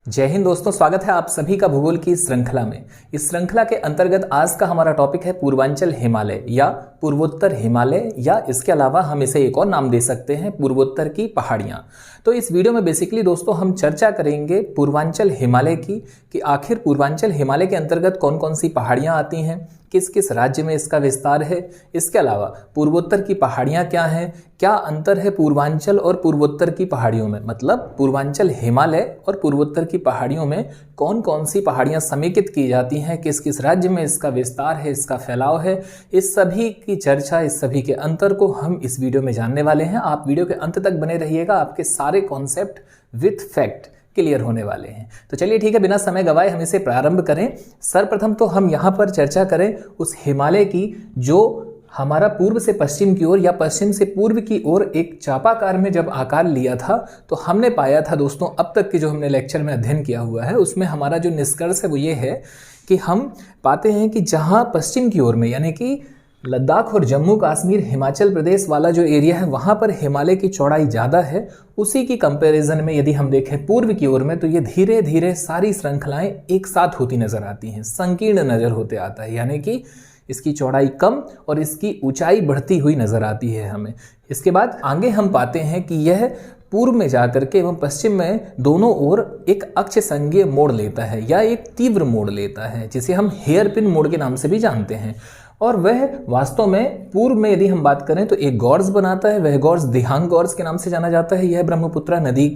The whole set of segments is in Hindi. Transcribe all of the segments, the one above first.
जय हिंद दोस्तों, स्वागत है आप सभी का भूगोल की इस श्रृंखला में। इस श्रृंखला के अंतर्गत आज का हमारा टॉपिक है पूर्वांचल हिमालय या पूर्वोत्तर हिमालय, या इसके अलावा हम इसे एक और नाम दे सकते हैं पूर्वोत्तर की पहाड़ियाँ। तो इस वीडियो में बेसिकली दोस्तों हम चर्चा करेंगे पूर्वांचल हिमालय की कि आखिर पूर्वांचल हिमालय के अंतर्गत कौन कौन सी पहाड़ियाँ आती हैं, किस किस राज्य में इसका विस्तार है। इसके अलावा पूर्वोत्तर की पहाड़ियाँ क्या हैं, क्या अंतर है पूर्वांचल और पूर्वोत्तर की पहाड़ियों में, मतलब पूर्वांचल हिमालय और पूर्वोत्तर की पहाड़ियों में कौन कौन सी पहाड़ियाँ समेकित की जाती हैं, किस किस राज्य में इसका विस्तार है, इसका फैलाव है। इस सभी की चर्चा, इस सभी के अंतर को हम इस वीडियो में जानने वाले हैं। आप वीडियो के अंत तक बने रहिएगा, आपके सारे कॉन्सेप्ट विथ फैक्ट क्लियर होने वाले हैं। तो चलिए ठीक है, बिना समय गवाए हम इसे प्रारंभ करें। सर्वप्रथम तो हम यहाँ पर चर्चा करें उस हिमालय की जो हमारा पूर्व से पश्चिम की ओर या पश्चिम से पूर्व की ओर एक चापाकार में जब आकार लिया था, तो हमने पाया था दोस्तों, अब तक के जो हमने लेक्चर में अध्ययन किया हुआ है उसमें हमारा जो निष्कर्ष है वो ये है कि हम पाते हैं कि जहाँ पश्चिम की ओर में यानी कि लद्दाख और जम्मू कश्मीर हिमाचल प्रदेश वाला जो एरिया है वहाँ पर हिमालय की चौड़ाई ज़्यादा है। उसी की कंपैरिजन में यदि हम देखें पूर्व की ओर में, तो ये धीरे धीरे सारी श्रृंखलाएं एक साथ होती नजर आती हैं, संकीर्ण नजर होते आता है, यानी कि इसकी चौड़ाई कम और इसकी ऊंचाई बढ़ती हुई नजर आती है हमें। इसके बाद आगे हम पाते हैं कि यह पूर्व में जाकर के एवं पश्चिम में दोनों ओर एक अक्ष संज्ञीय मोड़ लेता है या एक तीव्र मोड़ लेता है, जिसे हम हेयर पिन मोड़ के नाम से भी जानते हैं। और वह वास्तव में पूर्व में यदि हम बात करें तो एक गॉर्ज बनाता है, वह गॉर्ज दिहांग गॉर्ज के नाम से जाना जाता है, यह ब्रह्मपुत्रा नदी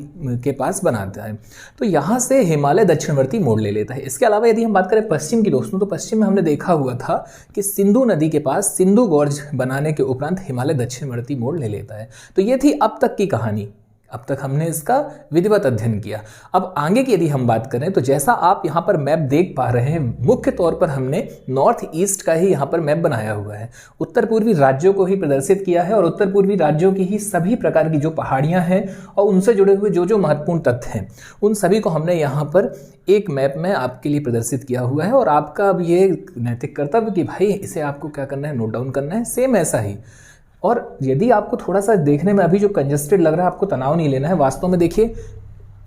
के पास बनाता है। तो यहाँ से हिमालय दक्षिणवर्ती मोड़ ले लेता है। इसके अलावा यदि हम बात करें पश्चिम की दोस्तों, तो पश्चिम में हमने देखा हुआ था कि सिंधु नदी के पास सिंधु गॉर्ज बनाने के उपरांत हिमालय दक्षिणवर्ती मोड़ ले लेता है। तो ये थी अब तक की कहानी, अब तक हमने इसका विधिवत अध्ययन किया। अब आगे की यदि हम बात करें तो जैसा आप यहाँ पर मैप देख पा रहे हैं, मुख्य तौर पर हमने नॉर्थ ईस्ट का ही यहाँ पर मैप बनाया हुआ है, उत्तर पूर्वी राज्यों को ही प्रदर्शित किया है और उत्तर पूर्वी राज्यों की ही सभी प्रकार की जो पहाड़ियाँ हैं और उनसे जुड़े हुए जो जो महत्वपूर्ण तथ्य हैं उन सभी को हमने यहाँ पर एक मैप में आपके लिए प्रदर्शित किया हुआ है। और आपका अब ये नैतिक कर्तव्य कि भाई इसे आपको क्या करना है, नोट डाउन करना है, सेम ऐसा ही। और यदि आपको थोड़ा सा देखने में अभी जो कंजस्टेड लग रहा है, आपको तनाव नहीं लेना है। वास्तव में देखिए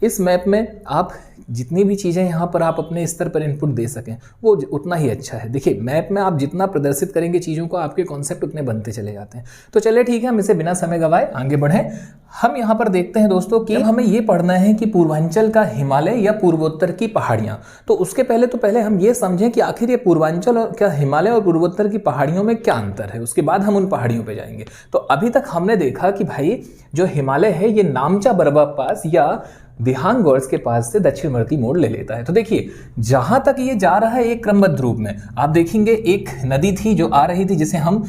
इस मैप में आप जितनी भी चीज़ें यहाँ पर आप अपने स्तर पर इनपुट दे सकें वो उतना ही अच्छा है। देखिए मैप में आप जितना प्रदर्शित करेंगे चीज़ों को, आपके कॉन्सेप्ट उतने बनते चले जाते हैं। तो चलिए ठीक है, हम इसे बिना समय गवाए आगे बढ़ें। हम यहाँ पर देखते हैं दोस्तों कि हमें ये पढ़ना है कि पूर्वांचल का हिमालय या पूर्वोत्तर की पहाड़ियाँ। तो उसके पहले हम ये समझें कि आखिर ये पूर्वांचल और क्या हिमालय और पूर्वोत्तर की पहाड़ियों में क्या अंतर है, उसके बाद हम उन पहाड़ियों पर जाएंगे। तो अभी तक हमने देखा कि भाई जो हिमालय है ये नामचा बर्वा पास या दिहांग गॉर्ज के पास से दक्षिणवर्ती मोड़ ले लेता है। तो देखिए जहां तक ये जा रहा है एक क्रमबद्ध रूप में, आप देखेंगे एक नदी थी जो आ रही थी जिसे हम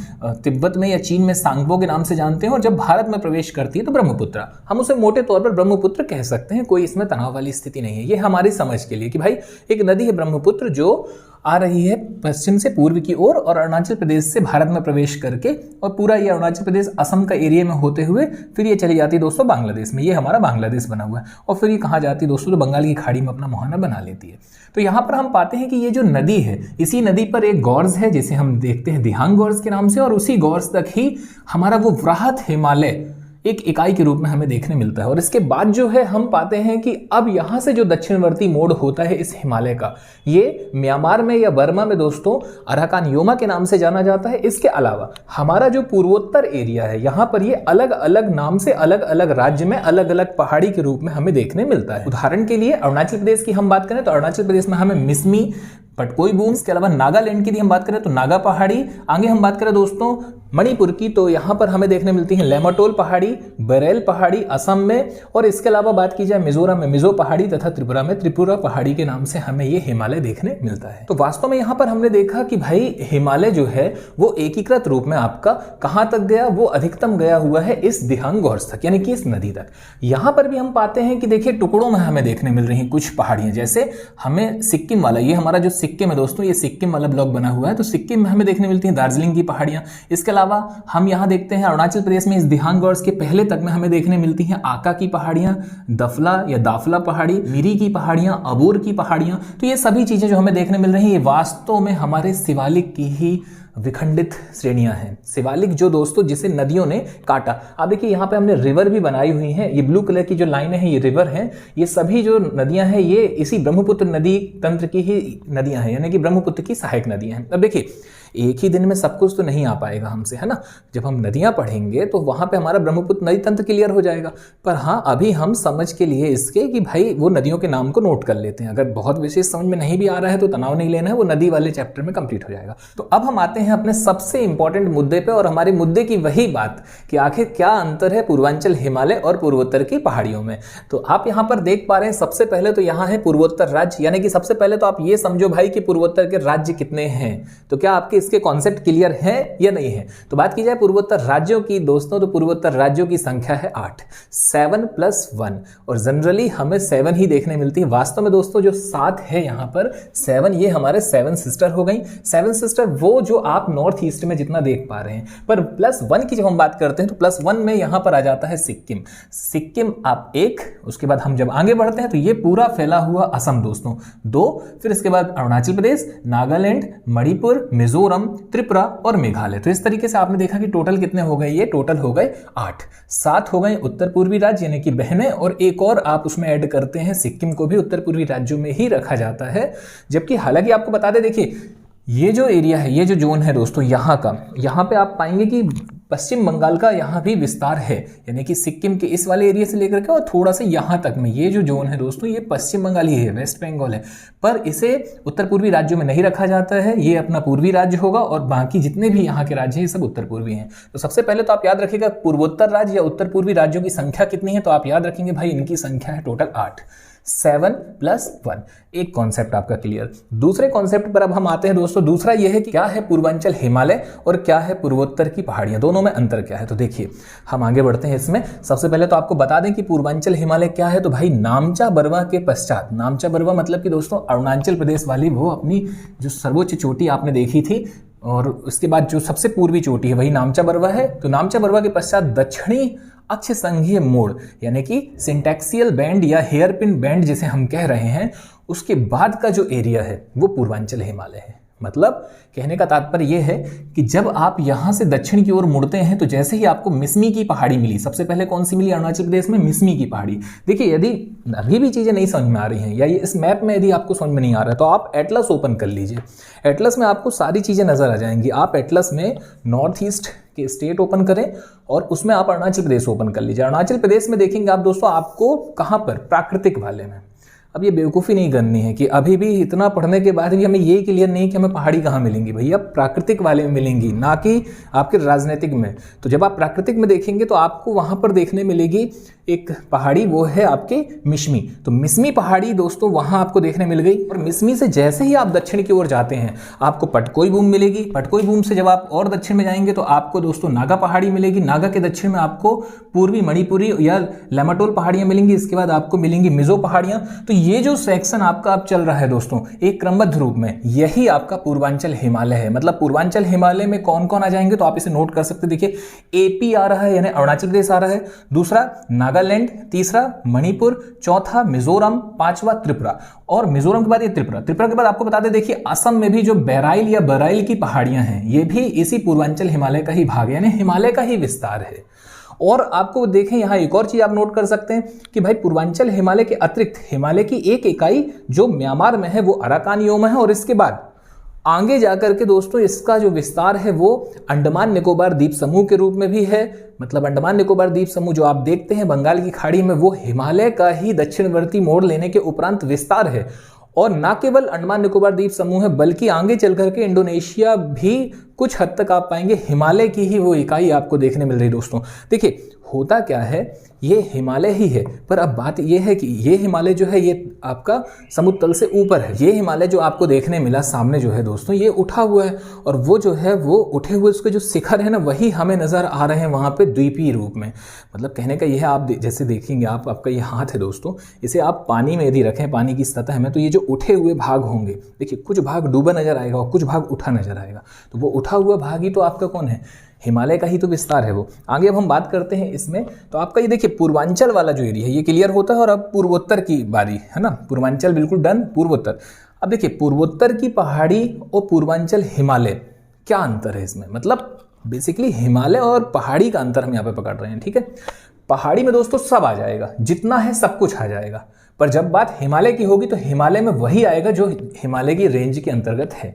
तिब्बत में या चीन में सांगबो के नाम से जानते हैं, और जब भारत में प्रवेश करती है तो ब्रह्मपुत्र, हम उसे मोटे तौर पर ब्रह्मपुत्र कह सकते हैं, कोई इसमें तनाव वाली स्थिति नहीं है। ये हमारी समझ के लिए कि भाई एक नदी है ब्रह्मपुत्र जो आ रही है पश्चिम से पूर्व की ओर और अरुणाचल प्रदेश से भारत में प्रवेश करके, और पूरा ये अरुणाचल प्रदेश असम का एरिया में होते हुए फिर ये चली जाती है दोस्तों बांग्लादेश में। ये हमारा बांग्लादेश बना हुआ है, और फिर ये कहाँ जाती है दोस्तों, तो बंगाल की खाड़ी में अपना मुहाना बना लेती है। तो यहाँ पर हम पाते हैं कि ये जो नदी है, इसी नदी पर एक गॉर्ज है जिसे हम देखते हैं दिहांग गॉर्ज के नाम से, और उसी गॉर्ज तक ही हमारा वो वृहत हिमालय एक इकाई के रूप में हमें देखने मिलता है। और इसके बाद जो है हम पाते हैं कि अब यहाँ से जो दक्षिणवर्ती मोड़ होता है इस हिमालय का, ये म्यांमार में या बर्मा में दोस्तों अराकान योमा के नाम से जाना जाता है। इसके अलावा हमारा जो पूर्वोत्तर एरिया है यहाँ पर ये अलग अलग नाम से अलग अलग राज्य में अलग अलग पहाड़ी के रूप में हमें देखने मिलता है। उदाहरण के लिए अरुणाचल प्रदेश की हम बात करें तो अरुणाचल प्रदेश में हमें मिसमी, पटकोई बूम, इसके अलावा नागालैंड की यदि हम बात करें तो नागा पहाड़ी, आगे हम बात करें दोस्तों मणिपुर की तो यहाँ पर हमें देखने मिलती है लेमाटोल पहाड़ी, बरेल पहाड़ी असम में, और इसके अलावा बात की जाए मिजोरम में मिजो पहाड़ी तथा त्रिपुरा में त्रिपुरा पहाड़ी के नाम से हमें ये हिमालय देखने मिलता है। तो वास्तव में यहाँ पर हमने देखा कि भाई हिमालय जो है वो एकीकृत रूप में आपका कहाँ तक गया, वो अधिकतम गया हुआ है इस दिहांग गॉर्ज तक, यानी कि इस नदी तक। यहाँ पर भी हम पाते हैं कि देखिए टुकड़ों में हमें देखने मिल रही हैं कुछ पहाड़ियाँ, जैसे हमें सिक्किम वाला, ये हमारा जो सिक्किम है दोस्तों, ये सिक्किम वाला ब्लॉक बना हुआ है, तो सिक्किम में हमें देखने मिलती है दार्जिलिंग की पहाड़ियाँ। इसके अलावा हम यहाँ देखते हैं अरुणाचल प्रदेश में इस दिहांग गॉर्ज के पहले तक में हमें देखने मिलती हैं आका की पहाड़ियाँ, दफला या दाफला पहाड़ी, मिरी की पहाड़ियाँ, अबोर की पहाड़ियाँ। तो ये सभी चीजें जो हमें देखने मिल रही हैं ये वास्तव में हमारे शिवालिक की ही विखंडित श्रेणियां हैं। शिवालिक जो दोस्तों जिसे नदियों ने काटा, आप देखिए यहाँ पे हमने रिवर भी बनाई हुई हैं, ये ब्लू कलर की जो लाइनें हैं ये रिवर हैं, ये सभी जो नदियां हैं ये इसी ब्रह्मपुत्र नदी तंत्र की ही नदियां हैं, यानी कि ब्रह्मपुत्र की सहायक नदियां हैं। अब देखिए एक ही दिन में सब कुछ तो नहीं आ पाएगा हमसे, है ना। जब हम नदियां पढ़ेंगे तो वहां पे हमारा ब्रह्मपुत्र नदी तंत्र क्लियर हो जाएगा, पर हाँ अभी हम समझ के लिए इसके कि भाई वो नदियों के नाम को नोट कर लेते हैं। अगर बहुत विशेष समझ में नहीं भी आ रहा है तो तनाव नहीं लेना है, वो नदी वाले चैप्टर में कंप्लीट हो जाएगा। तो अब हम आते हैं अपने सबसे इंपॉर्टेंट मुद्दे पे, और हमारे मुद्दे की वही बात कि आखिर क्या अंतर है पूर्वांचल हिमालय और पूर्वोत्तर की पहाड़ियों में। तो आप यहाँ पर देख पा रहे हैं सबसे पहले तो यहाँ है पूर्वोत्तर राज्य, यानी कि सबसे पहले तो आप ये समझो भाई कि पूर्वोत्तर के राज्य कितने हैं। तो क्या आपके इसके कॉन्सेप्ट क्लियर है या नहीं है। तो बात की जाए पूर्वोत्तर राज्यों की दोस्तों, तो पूर्वोत्तर राज्यों की संख्या है 8, 7 + 1, और जनरली हमें 7 ही देखने मिलती है। वास्तव में दोस्तों जो 7 है यहाँ पर 7, ये हमारे 7 सिस्टर हो गई। 7 सिस्टर वो जो आप नॉर्थ ईस्ट में जितना देख पा रहे हैं, पर +1 की जब हम बात करते हैं तो +1 में यहां पर आ जाता है सिक्किम। सिक्किम आप 1, उसके बाद हम जब आगे बढ़ते हैं तो ये पूरा फैला हुआ असम दोस्तों 2, फिर इसके बाद अरुणाचल प्रदेश, नागालैंड, मणिपुर, मिजोरम, त्रिपुरा और मेघालय। तो इस तरीके से आपने देखा कि टोटल कितने हो गए, ये टोटल हो गए 8। 7 हो गए उत्तर पूर्वी राज्य यानी कि बहनें, और एक और आप उसमें ऐड करते हैं सिक्किम को भी उत्तर पूर्वी राज्यों में ही रखा जाता है। जबकि हालांकि आपको बता दें, देखिए ये जो एरिया है, ये जो जोन है दोस्तों यहाँ का, यहाँ पे आप पाएंगे कि पश्चिम बंगाल का यहाँ भी विस्तार है, यानी कि सिक्किम के इस वाले एरिया से लेकर के और थोड़ा सा यहाँ तक में ये जो जोन है दोस्तों ये पश्चिम बंगाल ही है, वेस्ट बंगाल है, पर इसे उत्तर पूर्वी राज्यों में नहीं रखा जाता है। ये अपना पूर्वी राज्य होगा और बाकी जितने भी यहाँ के राज्य हैं सब उत्तर पूर्वी हैं। तो सबसे पहले तो आप याद रखिएगा पूर्वोत्तर राज्य या उत्तर पूर्वी राज्यों की संख्या कितनी है, तो आप याद रखेंगे भाई इनकी संख्या है टोटल 8, 7 + 1। एक कॉन्सेप्ट आपका क्लियर। दूसरे कॉन्सेप्ट पर अब हम आते हैं दोस्तों। दूसरा यह है कि क्या है पूर्वांचल हिमालय और क्या है पूर्वोत्तर की पहाड़ियां, दोनों में अंतर क्या है। तो देखिए हम आगे बढ़ते हैं इसमें। सबसे पहले तो आपको बता दें कि पूर्वांचल हिमालय क्या है। तो भाई नामचा बरवा के पश्चात, नामचा बरवा मतलब कि दोस्तों अरुणाचल प्रदेश वाली वो अपनी जो सर्वोच्च चोटी आपने देखी थी, और उसके बाद जो सबसे पूर्वी चोटी है वही नामचा बरवा है। तो नामचा बरवा के पश्चात दक्षिणी अक्ष संघीय मोड़ यानी कि सिंटैक्सियल बैंड या हेयरपिन बैंड जिसे हम कह रहे हैं, उसके बाद का जो एरिया है वो पूर्वांचल हिमालय है। मतलब कहने का तात्पर्य यह है कि जब आप यहां से दक्षिण की ओर मुड़ते हैं तो जैसे ही आपको मिसमी की पहाड़ी मिली, सबसे पहले कौन सी मिली अरुणाचल प्रदेश में, मिसमी की पहाड़ी। देखिए यदि अभी भी चीजें नहीं समझ में आ रही हैं या ये इस मैप में यदि आपको समझ में नहीं आ रहा है तो आप एटलस ओपन कर लीजिए। एटलस में आपको सारी चीजें नजर आ जाएंगी। आप एटलस में नॉर्थ ईस्ट के स्टेट ओपन करें और उसमें आप अरुणाचल प्रदेश ओपन कर लीजिए। अरुणाचल प्रदेश में देखेंगे आप दोस्तों आपको कहां पर, प्राकृतिक वाले में। अब ये बेवकूफ़ी नहीं करनी है कि अभी भी इतना पढ़ने के बाद भी हमें ये क्लियर नहीं कि हमें पहाड़ी कहाँ मिलेंगी। भैया प्राकृतिक वाले में मिलेंगी, ना कि आपके राजनीतिक में। तो जब आप प्राकृतिक में देखेंगे तो आपको वहाँ पर देखने मिलेगी एक पहाड़ी, वो है आपके मिसमी। तो मिसमी पहाड़ी दोस्तों वहाँ आपको देखने मिल गई। और मिसमी से जैसे ही आप दक्षिण की ओर जाते हैं आपको पटकोई बूम मिलेगी। पटकोई बूम से जब आप और दक्षिण में जाएंगे तो आपको दोस्तों नागा पहाड़ी मिलेगी। नागा के दक्षिण में आपको पूर्वी मणिपुरी या लेमाटोल पहाड़ियाँ मिलेंगी। इसके बाद आपको मिलेंगी मिजो पहाड़ियाँ। तो ये जो सेक्शन आपका अब चल रहा है दोस्तों एक क्रमबद्ध रूप में, यही आपका पूर्वांचल हिमालय है। मतलब पूर्वांचल हिमालय में कौन कौन आ जाएंगे तो आप इसे नोट कर सकते। देखिए एपी आ रहा है यानी अरुणाचल प्रदेश आ रहा है, दूसरा नागालैंड, तीसरा मणिपुर, चौथा मिजोरम, पांचवा त्रिपुरा। और मिजोरम के बाद ये त्रिपुरा। त्रिपुरा के बाद आपको बता दें देखिए असम में भी जो बैराइल या बराइल की पहाड़ियां हैं ये भी इसी पूर्वांचल हिमालय का ही भाग है, यानी हिमालय का ही विस्तार है। और आपको देखें यहां एक और चीज आप नोट कर सकते हैं कि भाई पूर्वांचल हिमालय के अतिरिक्त हिमालय की एक इकाई जो म्यांमार में है वो अराकान योमा है। और इसके बाद आगे जाकर के दोस्तों इसका जो विस्तार है वो अंडमान निकोबार द्वीप समूह के रूप में भी है। मतलब अंडमान निकोबार द्वीप समूह जो आप देखते हैं बंगाल की खाड़ी में, वो हिमालय का ही दक्षिणवर्ती मोड़ लेने के उपरांत विस्तार है। और न केवल अंडमान निकोबार द्वीप समूह है बल्कि आगे चल करके इंडोनेशिया भी कुछ हद तक आप पाएंगे हिमालय की ही वो इकाई आपको देखने मिल रही। दोस्तों देखिए होता क्या है, ये हिमालय ही है, पर अब बात ये है कि ये हिमालय जो है ये आपका समुद्र तल से ऊपर है। ये हिमालय जो आपको देखने मिला सामने जो है दोस्तों ये उठा हुआ है, और वो जो है वो उठे हुए उसके जो शिखर है ना वही हमें नजर आ रहे हैं वहां पे द्वीपीय रूप में। मतलब कहने का यह है, आप जैसे देखेंगे आपका ये हाथ है दोस्तों, इसे आप पानी में यदि रखें पानी की सतह में तो ये जो उठे हुए भाग होंगे, देखिए कुछ भाग डूबा नजर आएगा और कुछ भाग उठा नजर आएगा। तो वो उठा हुआ भाग ही तो आपका कौन है, हिमालय का ही तो विस्तार है वो। आगे अब हम बात करते हैं इसमें, तो आपका ये देखिए पूर्वांचल वाला जो एरिया है ये क्लियर होता है। और अब पूर्वोत्तर की बारी है ना, पूर्वांचल बिल्कुल डन, पूर्वोत्तर। अब देखिए पूर्वोत्तर की पहाड़ी और पूर्वांचल हिमालय क्या अंतर है इसमें, मतलब बेसिकली हिमालय और पहाड़ी का अंतर हम यहाँ पे पकड़ रहे हैं, ठीक है। पहाड़ी में दोस्तों सब आ जाएगा, जितना है सब कुछ आ जाएगा, पर जब बात हिमालय की होगी तो हिमालय में वही आएगा जो हिमालय की रेंज के अंतर्गत है।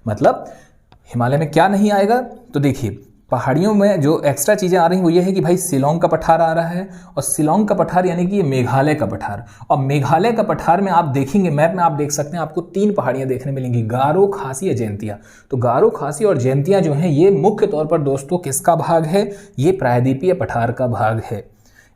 मतलब हिमालय में क्या नहीं आएगा, तो देखिए पहाड़ियों में जो एक्स्ट्रा चीज़ें आ रही हैं वो ये है कि भाई शिलोंग का पठार आ रहा है, और शिलोंग का पठार यानी कि ये मेघालय का पठार, और मेघालय का पठार में आप देखेंगे मैप में आप देख सकते हैं आपको 3 पहाड़ियाँ देखने मिलेंगी, गारो, खासी या जयंतिया। तो गारो, खासी और जयंतिया जो हैं ये मुख्य तौर पर दोस्तों किसका भाग है, ये प्रायद्वीपीय पठार का भाग है।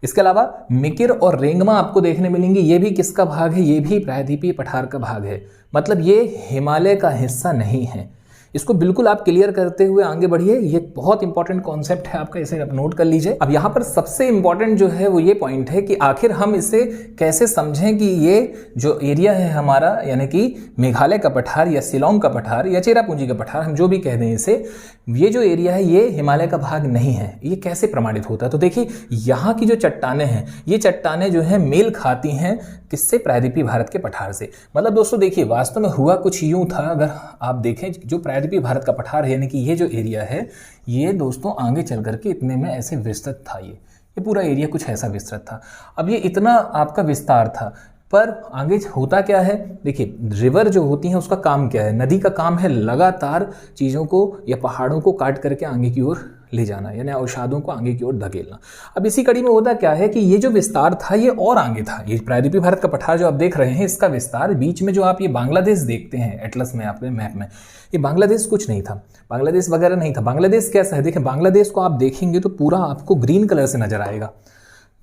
इसके अलावा मिकिर और रेंगमा आपको देखने मिलेंगे, ये भी किसका भाग है, ये भी प्रायद्वीपीय पठार का भाग है। मतलब ये हिमालय का हिस्सा नहीं है। इसको बिल्कुल आप क्लियर करते हुए आगे बढ़िए, ये बहुत इंपॉर्टेंट कॉन्सेप्ट है आपका, इसे आप नोट कर लीजिए। अब यहाँ पर सबसे इंपॉर्टेंट जो है वो ये पॉइंट है कि आखिर हम इसे कैसे समझें कि ये जो एरिया है हमारा, यानी कि मेघालय का पठार या शिलोंग का पठार या चेरापूंजी का पठार, हम जो भी कह दें इसे, ये जो एरिया है ये हिमालय का भाग नहीं है। ये कैसे प्रमाणित होता है, तो देखिए यहाँ की जो चट्टानें हैं, ये चट्टानें जो है मेल खाती हैं किससे, प्रायद्वीपीय भारत के पठार से। मतलब दोस्तों देखिए वास्तव में हुआ कुछ यूं था, अगर आप देखें जो प्रायद्वीपीय भारत का पठार है यानी कि ये जो एरिया है ये दोस्तों आगे चल करके इतने में ऐसे विस्तृत था, ये पूरा एरिया कुछ ऐसा विस्तृत था। अब ये इतना आपका विस्तार था, पर आगे होता क्या है, देखिए रिवर जो होती है उसका काम क्या है, नदी का काम है लगातार चीज़ों को या पहाड़ों को काट करके आगे की ओर ले जाना, यानी अवसादों को आगे की ओर धकेलना। अब इसी कड़ी में होता क्या है कि ये जो विस्तार था ये और आगे था। ये प्रायद्वीपीय भारत का पठार जो आप देख रहे हैं इसका विस्तार बीच में जो आप ये बांग्लादेश देखते हैं एटलस में, आपके मैप में, ये बांग्लादेश कुछ नहीं था, बांग्लादेश वगैरह नहीं था। बांग्लादेश कैसा है, देखिए बांग्लादेश को आप देखेंगे तो पूरा आपको ग्रीन कलर से नजर आएगा।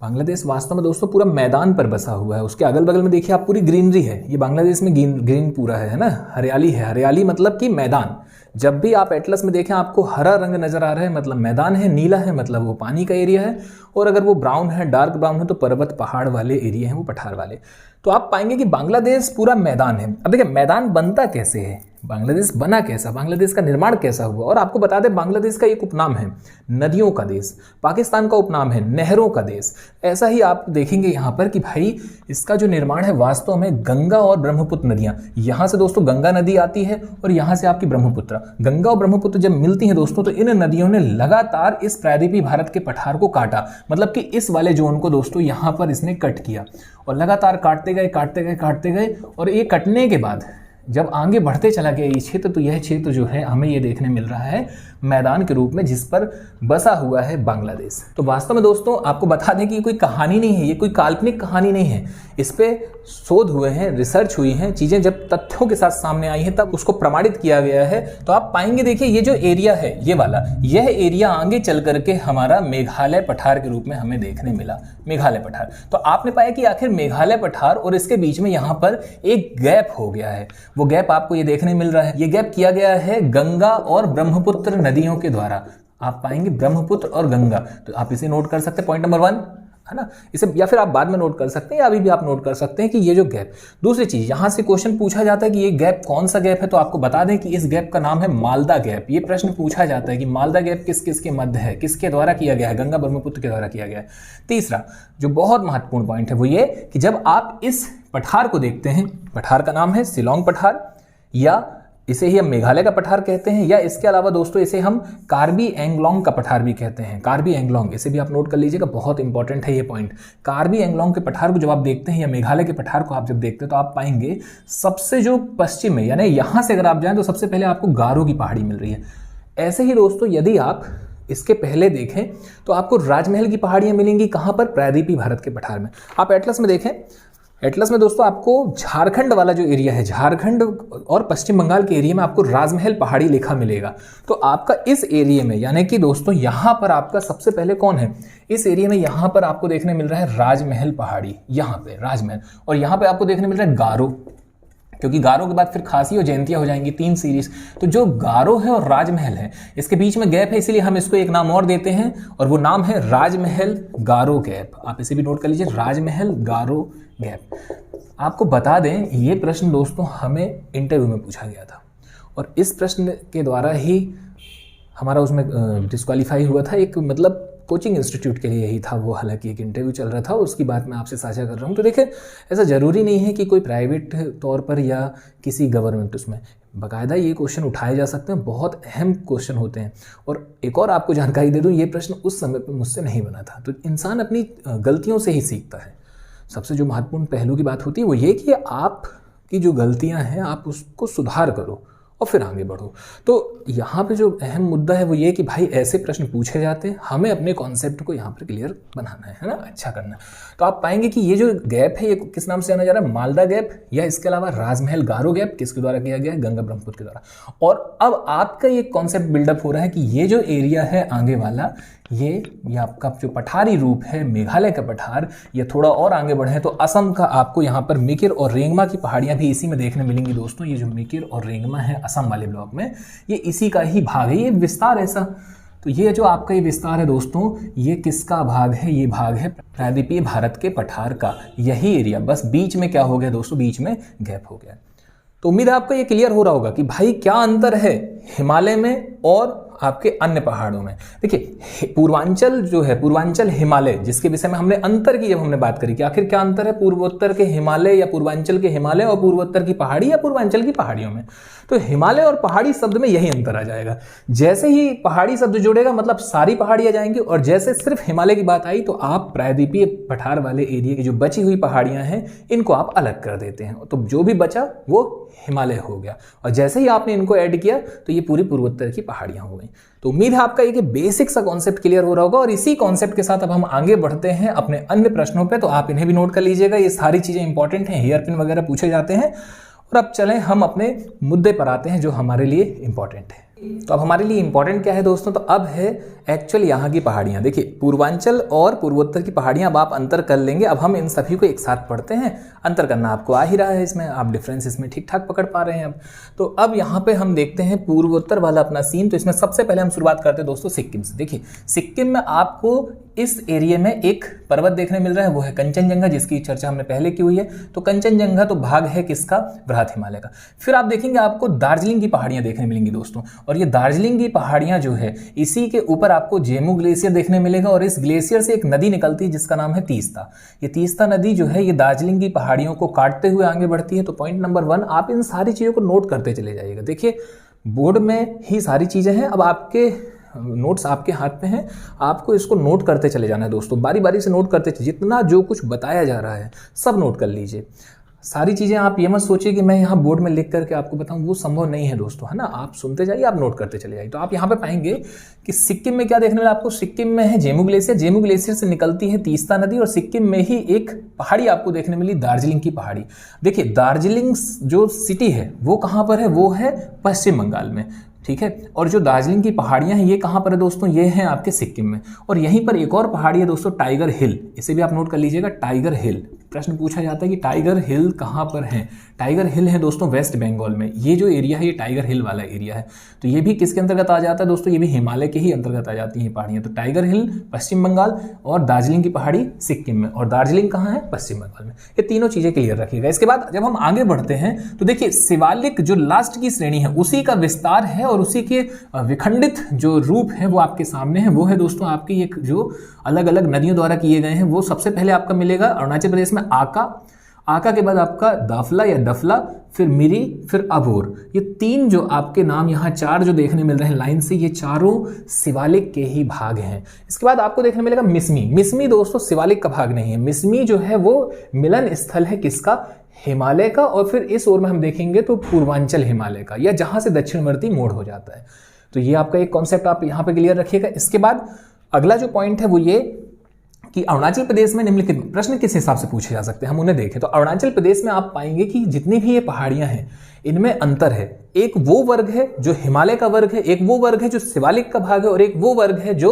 बांग्लादेश वास्तव में दोस्तों पूरा मैदान पर बसा हुआ है, उसके अगल बगल में देखिए आप पूरी ग्रीनरी है। ये बांग्लादेश में ग्रीन पूरा है ना, हरियाली है, हरियाली मतलब कि मैदान। जब भी आप एटलस में देखें आपको हरा रंग नजर आ रहा है मतलब मैदान है, नीला है मतलब वो पानी का एरिया है, और अगर वो ब्राउन है, डार्क ब्राउन है तो पर्वत पहाड़ वाले एरिया हैं, वो पठार वाले। तो आप पाएंगे कि बांग्लादेश पूरा मैदान है। अब देखिए मैदान बनता कैसे है, बांग्लादेश बना कैसा, बांग्लादेश का निर्माण कैसा हुआ, और आपको बता दें बांग्लादेश का एक उपनाम है नदियों का देश, पाकिस्तान का उपनाम है नहरों का देश। ऐसा ही आप देखेंगे यहाँ पर कि भाई इसका जो निर्माण है वास्तव में गंगा और ब्रह्मपुत्र नदियाँ, यहाँ से दोस्तों गंगा नदी आती है और यहाँ से आपकी ब्रह्मपुत्र, गंगा और ब्रह्मपुत्र जब मिलती हैं दोस्तों तो इन नदियों ने लगातार इस प्रायद्वीपीय भारत के पठार को काटा, मतलब कि इस वाले जोन को दोस्तों यहाँ पर इसने कट किया और लगातार काटते गए, और ये कटने के बाद जब आगे बढ़ते चला गया ये क्षेत्र, तो यह क्षेत्र जो है हमें ये देखने मिल रहा है मैदान के रूप में जिस पर बसा हुआ है बांग्लादेश। तो वास्तव में दोस्तों आपको बता दें कि ये कोई कहानी नहीं है, ये कोई काल्पनिक कहानी नहीं है, इस पे शोध हुए हैं, रिसर्च हुई हैं, चीजें जब तथ्यों के साथ सामने आई हैं तब उसको प्रमाणित किया गया है। तो आप पाएंगे देखिए ये जो एरिया है ये वाला, यह एरिया आगे चल करके हमारा मेघालय पठार के रूप में हमें देखने मिला, मेघालय पठार। तो आपने पाया कि आखिर मेघालय पठार और इसके बीच में यहाँ पर एक गैप हो गया है, वो गैप आपको ये देखने मिल रहा है। ये गैप किया गया है गंगा और ब्रह्मपुत्र नदियों के द्वारा। आप पाएंगे ब्रह्मपुत्र और गंगा, तो आप इसे नोट कर सकते हैं, पॉइंट नंबर 1 है ना, इसे या फिर आप बाद में नोट कर सकते हैं या अभी भी आप नोट कर सकते हैं कि ये जो गैप। दूसरी चीज यहां से क्वेश्चन पूछा जाता है कि ये गैप कौन सा गैप है, तो आपको बता दें कि इस गैप का नाम है मालदा गैप। ये प्रश्न पूछा जाता है कि मालदा गैप किस किस के मध्य है, किसके द्वारा किया गया है, गंगा ब्रह्मपुत्र के द्वारा किया गया है। तीसरा जो बहुत महत्वपूर्ण पॉइंट है वो ये कि जब आप इस पठार को देखते हैं, पठार का नाम है शिलोंग पठार, या इसे ही हम मेघालय का पठार कहते हैं, या इसके अलावा दोस्तों इसे हम कार्बी एंगलोंग का पठार भी कहते हैं। कार्बी एंगलोंग, इसे भी आप नोट कर लीजिएगा, बहुत इंपॉर्टेंट है ये पॉइंट। कार्बी एंगलोंग के पठार को जब आप देखते हैं या मेघालय के पठार को आप जब देखते हैं तो आप पाएंगे सबसे जो पश्चिम में, यानी यहां से अगर आप जाएं तो सबसे पहले आपको गारो की पहाड़ी मिल रही है। ऐसे ही दोस्तों यदि आप इसके पहले देखें तो आपको राजमहल की पहाड़ियां मिलेंगी, कहां पर, प्रायद्वीपीय भारत के पठार में। आप एटलस में देखें, एटलस में दोस्तों आपको झारखंड वाला जो एरिया है, झारखंड और पश्चिम बंगाल के एरिया में आपको राजमहल पहाड़ी लिखा मिलेगा। तो आपका इस एरिया में, यानी कि दोस्तों यहाँ पर आपका सबसे पहले कौन है, इस एरिया में यहाँ पर आपको देखने मिल रहा है राजमहल पहाड़ी, यहाँ पे राजमहल, और यहाँ पे आपको देखने मिल रहा है गारो, क्योंकि गारो के बाद फिर खासी और जयंतिया हो जाएंगी, 3 सीरीज। तो जो गारो है और राजमहल है इसके बीच में गैप है, इसलिए हम इसको एक नाम और देते हैं और वो नाम है राजमहल गारो गैप। आप इसे भी नोट कर लीजिए, राजमहल गारो गैप। आपको बता दें ये प्रश्न दोस्तों हमें इंटरव्यू में पूछा गया था और इस प्रश्न के द्वारा ही हमारा उसमें डिस्क्वालीफाई हुआ था एक, मतलब कोचिंग इंस्टीट्यूट के लिए ही था वो, हालांकि एक इंटरव्यू चल रहा था, उसकी बात मैं आपसे साझा कर रहा हूँ। तो देखिए, ऐसा ज़रूरी नहीं है कि कोई प्राइवेट तौर पर या किसी गवर्नमेंट, उसमें बाकायदा ये क्वेश्चन उठाए जा सकते हैं, बहुत अहम क्वेश्चन होते हैं। और एक और आपको जानकारी दे दूँ, ये प्रश्न उस समय पर मुझसे नहीं बना था। तो इंसान अपनी गलतियों से ही सीखता है। सबसे जो महत्वपूर्ण पहलू की बात होती है वो ये कि आप की जो गलतियां हैं आप उसको सुधार करो और फिर आगे बढ़ो। तो यहाँ पे जो अहम मुद्दा है वो ये कि भाई ऐसे प्रश्न पूछे जाते हैं, हमें अपने कॉन्सेप्ट को यहाँ पर क्लियर बनाना है ना, अच्छा करना है। तो आप पाएंगे कि ये जो गैप है ये किस नाम से जाना जा रहा है, मालदा गैप, या इसके अलावा राजमहल गारो गैप किसके द्वारा किया गया है, गंगा ब्रह्मपुत्र के द्वारा। और अब आपका ये कॉन्सेप्ट बिल्डअप हो रहा है कि ये जो एरिया है आगे वाला, ये आपका जो पठारी रूप है, मेघालय का पठार, ये थोड़ा और आगे बढ़े तो असम का आपको यहाँ पर मिकिर और रेंगमा की पहाड़ियाँ भी इसी में देखने मिलेंगी दोस्तों। ये जो मिकिर और रेंगमा है असम वाले ब्लॉक में, ये इसी का ही भाग है, ये विस्तार ऐसा। तो ये जो आपका ये विस्तार है दोस्तों, ये किसका भाग है, ये भाग है प्रायद्वीपीय भारत के पठार का, यही एरिया। बस बीच में क्या हो गया दोस्तों, बीच में गैप हो गया। तो उम्मीद है आपको ये क्लियर हो रहा होगा कि भाई क्या अंतर है हिमालय में और आपके अन्य पहाड़ों में। देखिए, पूर्वांचल जो है, पूर्वांचल हिमालय, जिसके विषय में हमने अंतर की जब हमने बात करी कि आखिर क्या अंतर है पूर्वोत्तर के हिमालय या पूर्वांचल के हिमालय और पूर्वोत्तर की पहाड़ी या पूर्वांचल की पहाड़ियों में, तो हिमालय और पहाड़ी शब्द में यही अंतर आ जाएगा। जैसे ही पहाड़ी शब्द जुड़ेगा मतलब सारी पहाड़ियां जाएंगी, और जैसे सिर्फ हिमालय की बात आई तो आप प्रायद्वीपीय पठार वाले एरिया की जो बची हुई पहाड़ियां हैं इनको आप अलग कर देते हैं, तो जो भी बचा वो हिमालय हो गया। और जैसे ही आपने इनको ऐड किया तो ये पूरी पूर्वोत्तर की पहाड़ियां हो गई। तो उम्मीद है आपका ये बेसिक सा कॉन्सेप्ट क्लियर हो रहा होगा। और इसी कॉन्सेप्ट के साथ अब हम आगे बढ़ते हैं अपने अन्य प्रश्नों पे, तो आप इन्हें भी नोट कर लीजिएगा, ये सारी चीजें इंपॉर्टेंट हैं, हेयर पिन वगैरह पूछे जाते हैं। और अब चलें हम अपने मुद्दे पर आते हैं जो हमारे लिए इंपॉर्टेंट है। तो अब हमारे लिए इंपॉर्टेंट क्या है दोस्तों, तो अब है एक्चुअल यहाँ की पहाड़ियाँ। देखिए, पूर्वांचल और पूर्वोत्तर की पहाड़ियाँ अब आप अंतर कर लेंगे। अब हम इन सभी को एक साथ पढ़ते हैं, अंतर करना आपको आ ही रहा है, इसमें आप डिफरेंस इसमें ठीक ठाक पकड़ पा रहे हैं अब। तो अब यहाँ पे हम देखते हैं पूर्वोत्तर वाला अपना सीन। तो इसमें सबसे पहले हम शुरुआत करते हैं दोस्तों सिक्किम से। देखिए, सिक्किम में आपको इस एरिया में एक पर्वत देखने मिल रहा है, वो है कंचनजंगा, जिसकी चर्चा हमने पहले की हुई है। तो कंचनजंगा तो भाग है किसका, बृहत हिमालय का। फिर आप देखेंगे आपको दार्जिलिंग की पहाड़ियां देखने मिलेंगी दोस्तों, और ये दार्जिलिंग की पहाड़ियां जो है इसी के ऊपर आपको जेमू ग्लेशियर देखने मिलेगा, और इस ग्लेशियर से एक नदी निकलती है जिसका नाम है तीस्ता। ये तीस्ता नदी जो है ये दार्जिलिंग की पहाड़ियों को काटते हुए आगे बढ़ती है। तो पॉइंट नंबर 1, आप इन सारी चीजों को नोट करते चले जाइएगा। देखिए, बोर्ड में ही सारी चीजें हैं, अब आपके नोट्स आपके हाथ में हैं, आपको इसको नोट करते चले जाना है दोस्तों, बारी बारी से नोट करते, जितना जो कुछ बताया जा रहा है सब नोट कर लीजिए। सारी चीज़ें आप ये मत सोचिए कि मैं यहाँ बोर्ड में लिख करके आपको बताऊँ, वो संभव नहीं है दोस्तों, है ना। आप सुनते जाइए, आप नोट करते चले जाइए। तो आप यहाँ पे पाएंगे कि सिक्किम में क्या देखने मिला आपको, सिक्किम में है जेमू ग्लेशियर, जेमू ग्लेशियर से निकलती है तीस्ता नदी, और सिक्किम में ही एक पहाड़ी आपको देखने मिली दार्जिलिंग की पहाड़ी। देखिए, दार्जिलिंग जो सिटी है वो कहाँ पर है, वो है पश्चिम बंगाल में, ठीक है। और जो दार्जिलिंग की पहाड़ियां हैं ये कहाँ पर है दोस्तों, ये हैं आपके सिक्किम में। और यहीं पर एक और पहाड़ी है दोस्तों, टाइगर हिल, इसे भी आप नोट कर लीजिएगा, टाइगर हिल। प्रश्न पूछा जाता है कि टाइगर हिल कहाँ पर है। टाइगर हिल है दोस्तों वेस्ट बंगाल में, ये जो एरिया है ये टाइगर हिल वाला एरिया है। तो ये भी किसके अंतर्गत आ जाता है दोस्तों, ये भी हिमालय के ही अंतर्गत आ जाती हैं पहाड़ियाँ। तो टाइगर हिल पश्चिम बंगाल, और दार्जिलिंग की पहाड़ी सिक्किम में, और दार्जिलिंग कहाँ है, पश्चिम बंगाल में। ये तीनों चीजें क्लियर रखिएगा। इसके बाद जब हम आगे बढ़ते हैं तो देखिए, शिवालिक जो लास्ट की श्रेणी है उसी का विस्तार है, और उसी के विखंडित जो रूप है वो आपके सामने है। वो है दोस्तों आपकी एक जो अलग अलग नदियों द्वारा किए गए हैं। वो सबसे पहले आपका मिलेगा अरुणाचल प्रदेश में आका, आका के बाद आपका दाफला या डफला, फिर मिरी, फिर अबोर। ये तीन जो आपके नाम यहाँ चार जो देखने मिल रहे हैं लाइन से, ये चारों शिवालिक के ही भाग हैं। इसके बाद आपको देखने मिलेगा मिसमी। मिसमी दोस्तों शिवालिक का भाग नहीं है, मिसमी जो है वो मिलन स्थल है किसका, हिमालय का। और फिर इस ओर में हम देखेंगे तो पूर्वांचल हिमालय का, या जहां से दक्षिणवर्ती मोड़ हो जाता है। तो ये आपका एक कॉन्सेप्ट आप यहाँ पे क्लियर रखिएगा। इसके बाद अगला जो पॉइंट है वो ये कि अरुणाचल प्रदेश में निम्नलिखित प्रश्न किस हिसाब से पूछे जा सकते हैं, हम उन्हें देखें। तो अरुणाचल प्रदेश में आप पाएंगे कि जितनी भी ये पहाड़ियां हैं इनमें अंतर है। एक वो वर्ग है जो हिमालय का वर्ग है, एक वो वर्ग है जो शिवालिक का भाग है, और एक वो वर्ग है जो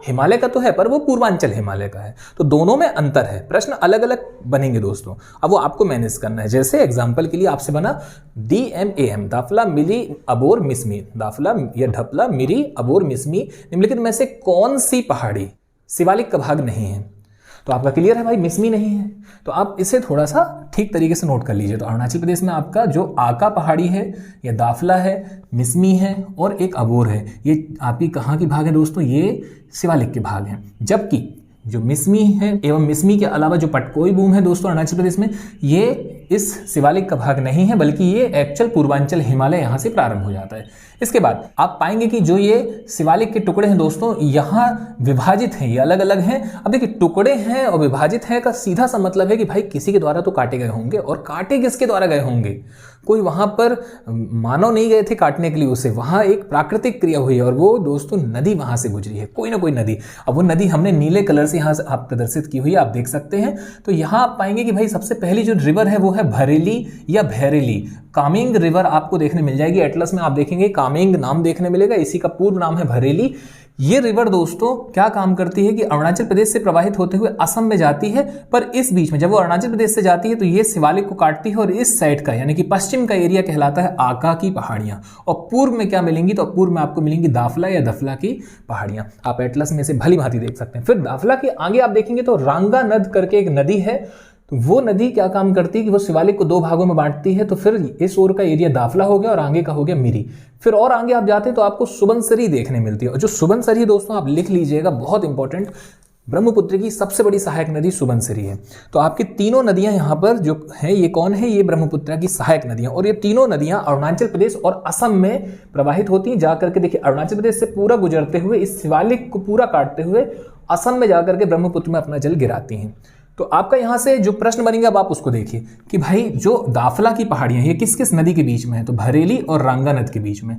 हिमालय का तो है पर वो पूर्वांचल हिमालय का है। तो दोनों में अंतर है। प्रश्न अलग अलग बनेंगे दोस्तों, अब वो आपको मैनेज करना है। जैसे एग्जाम्पल के लिए आपसे बना DMAM, दाफला मिली अबोर मिसमी, दाफला या ढपला मिरी अबोर मिसमी, निम्नलिखित में से कौन सी पहाड़ी शिवालिक का भाग नहीं है। तो आपका क्लियर है भाई, मिसमी नहीं है। तो आप इसे थोड़ा सा ठीक तरीके से नोट कर लीजिए। तो अरुणाचल प्रदेश में आपका जो आका पहाड़ी है, या दाफला है, मिसमी है और एक अबोर है, ये आपकी कहाँ की भाग है दोस्तों, ये शिवालिक के भाग हैं। जबकि जो मिसमी है एवं मिसमी के अलावा जो पटकोई बूम है दोस्तों अरुणाचल प्रदेश में, ये इस शिवालिक का भाग नहीं है, बल्कि ये एक्चुअल पूर्वांचल हिमालय यहाँ से प्रारंभ हो जाता है। इसके बाद आप पाएंगे कि जो ये शिवालिक के टुकड़े हैं दोस्तों, यहाँ विभाजित हैं, ये अलग अलग हैं। अब देखिए, टुकड़े हैं और विभाजित हैं का सीधा सा मतलब है कि भाई किसी के द्वारा तो काटे गए होंगे, और काटे किसके द्वारा गए होंगे, कोई वहां पर मानव नहीं गए थे काटने के लिए उसे, वहां एक प्राकृतिक क्रिया हुई है, और वो दोस्तों नदी वहां से गुजरी है, कोई ना कोई नदी। अब वो नदी हमने नीले कलर से यहाँ से आप प्रदर्शित की हुई है, आप देख सकते हैं। तो यहाँ आप पाएंगे कि भाई सबसे पहली जो रिवर है वो है भरेली या भैरेली। कामेंग रिवर आपको देखने मिल जाएगी, एटलस में आप देखेंगे कामेंग नाम देखने मिलेगा, इसी का पूर्व नाम है भरेली। ये रिवर दोस्तों क्या काम करती है कि अरुणाचल प्रदेश से प्रवाहित होते हुए असम में जाती है, पर इस बीच में जब वो अरुणाचल प्रदेश से जाती है तो ये शिवालिक को काटती है, और इस साइड का यानी कि पश्चिम का एरिया कहलाता है आका की पहाड़ियां। और पूर्व में क्या मिलेंगी, तो पूर्व में आपको मिलेंगी दाफला या दफला की पहाड़ियां। आप एटलस में से भली भांति देख सकते हैं। फिर दाफला के आगे आप देखेंगे तो रांगा नद करके एक नदी है। तो वो नदी क्या काम करती है कि वो शिवालिक को दो भागों में बांटती है। तो फिर इस ओर का एरिया दाफला हो गया और आगे का हो गया मिरी। फिर और आगे आप जाते हैं तो आपको सुबनसिरी देखने मिलती है, और जो सुबनसिरी दोस्तों आप लिख लीजिएगा, बहुत इंपॉर्टेंट, ब्रह्मपुत्र की सबसे बड़ी सहायक नदी सुबनसिरी है। तो आपकी तीनों नदियां यहाँ पर जो है, ये कौन है, ये ब्रह्मपुत्र की सहायक नदियां, और ये तीनों नदियां अरुणाचल प्रदेश और असम में प्रवाहित होती हैं। जाकर के देखिए, अरुणाचल प्रदेश से पूरा गुजरते हुए इस शिवालिक को पूरा काटते हुए असम में जाकर के ब्रह्मपुत्र में अपना जल गिराती हैं। तो आपका यहां से जो प्रश्न बनेगा अब आप उसको देखिए कि भाई जो दाफला की पहाड़ियां ये किस किस नदी के बीच में है, तो भरेली और रांगा नद के बीच में,